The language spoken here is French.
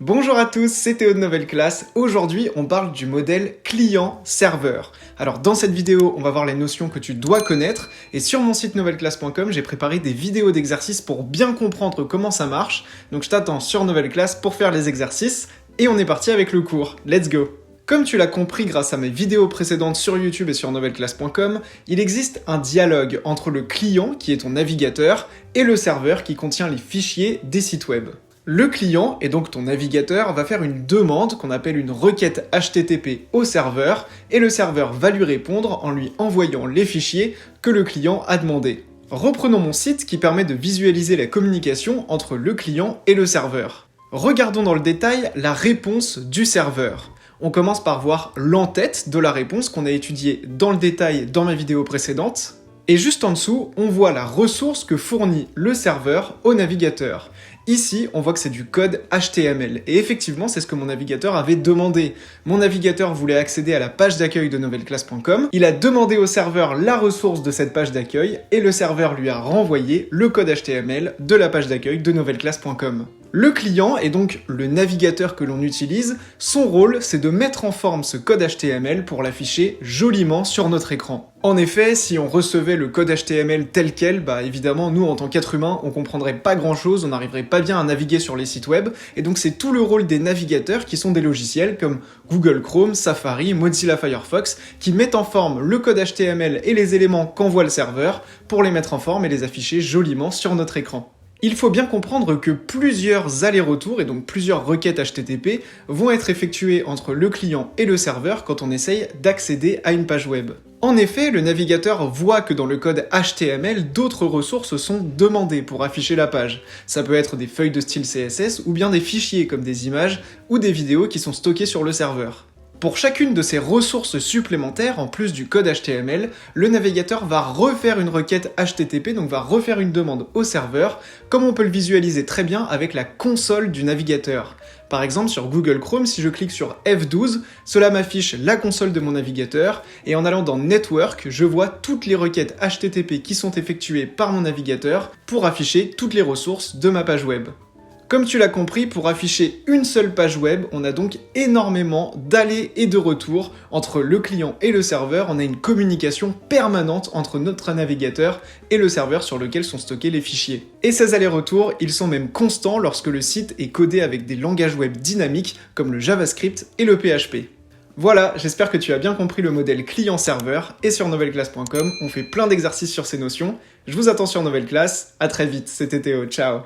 Bonjour à tous, c'est Théo de Nouvelle Classe. Aujourd'hui, on parle du modèle client-serveur. Alors dans cette vidéo, on va voir les notions que tu dois connaître et sur mon site nouvelleclasse.com, j'ai préparé des vidéos d'exercices pour bien comprendre comment ça marche. Donc je t'attends sur Nouvelle Classe pour faire les exercices et on est parti avec le cours. Let's go! Comme tu l'as compris grâce à mes vidéos précédentes sur YouTube et sur nouvelleclasse.com, il existe un dialogue entre le client, qui est ton navigateur, et le serveur qui contient les fichiers des sites web. Le client, et donc ton navigateur, va faire une demande qu'on appelle une requête HTTP au serveur, et le serveur va lui répondre en lui envoyant les fichiers que le client a demandé. Reprenons mon site qui permet de visualiser la communication entre le client et le serveur. Regardons dans le détail la réponse du serveur. On commence par voir l'entête de la réponse qu'on a étudiée dans le détail dans ma vidéo précédente. Et juste en dessous, on voit la ressource que fournit le serveur au navigateur. Ici, on voit que c'est du code HTML. Et effectivement, c'est ce que mon navigateur avait demandé. Mon navigateur voulait accéder à la page d'accueil de nouvelleclasse.com. Il a demandé au serveur la ressource de cette page d'accueil et le serveur lui a renvoyé le code HTML de la page d'accueil de nouvelleclasse.com. Le client est donc le navigateur que l'on utilise. Son rôle, c'est de mettre en forme ce code HTML pour l'afficher joliment sur notre écran. En effet, si on recevait le code HTML tel quel, évidemment, nous, en tant qu'êtres humains, on comprendrait pas grand-chose, on n'arriverait pas bien à naviguer sur les sites web, et donc c'est tout le rôle des navigateurs qui sont des logiciels comme Google Chrome, Safari, Mozilla Firefox, qui mettent en forme le code HTML et les éléments qu'envoie le serveur pour les mettre en forme et les afficher joliment sur notre écran. Il faut bien comprendre que plusieurs allers-retours, et donc plusieurs requêtes HTTP, vont être effectuées entre le client et le serveur quand on essaye d'accéder à une page web. En effet, le navigateur voit que dans le code HTML, d'autres ressources sont demandées pour afficher la page. Ça peut être des feuilles de style CSS ou bien des fichiers comme des images ou des vidéos qui sont stockées sur le serveur. Pour chacune de ces ressources supplémentaires, en plus du code HTML, le navigateur va refaire une requête HTTP, donc va refaire une demande au serveur, comme on peut le visualiser très bien avec la console du navigateur. Par exemple, sur Google Chrome, si je clique sur F12, cela m'affiche la console de mon navigateur, et en allant dans Network, je vois toutes les requêtes HTTP qui sont effectuées par mon navigateur pour afficher toutes les ressources de ma page web. Comme tu l'as compris, pour afficher une seule page web, on a donc énormément d'allers et de retours entre le client et le serveur. On a une communication permanente entre notre navigateur et le serveur sur lequel sont stockés les fichiers. Et ces allers-retours, ils sont même constants lorsque le site est codé avec des langages web dynamiques comme le JavaScript et le PHP. Voilà, j'espère que tu as bien compris le modèle client-serveur et sur nouvelleclasse.com, on fait plein d'exercices sur ces notions. Je vous attends sur Nouvelle Classe, à très vite, c'était Théo, ciao.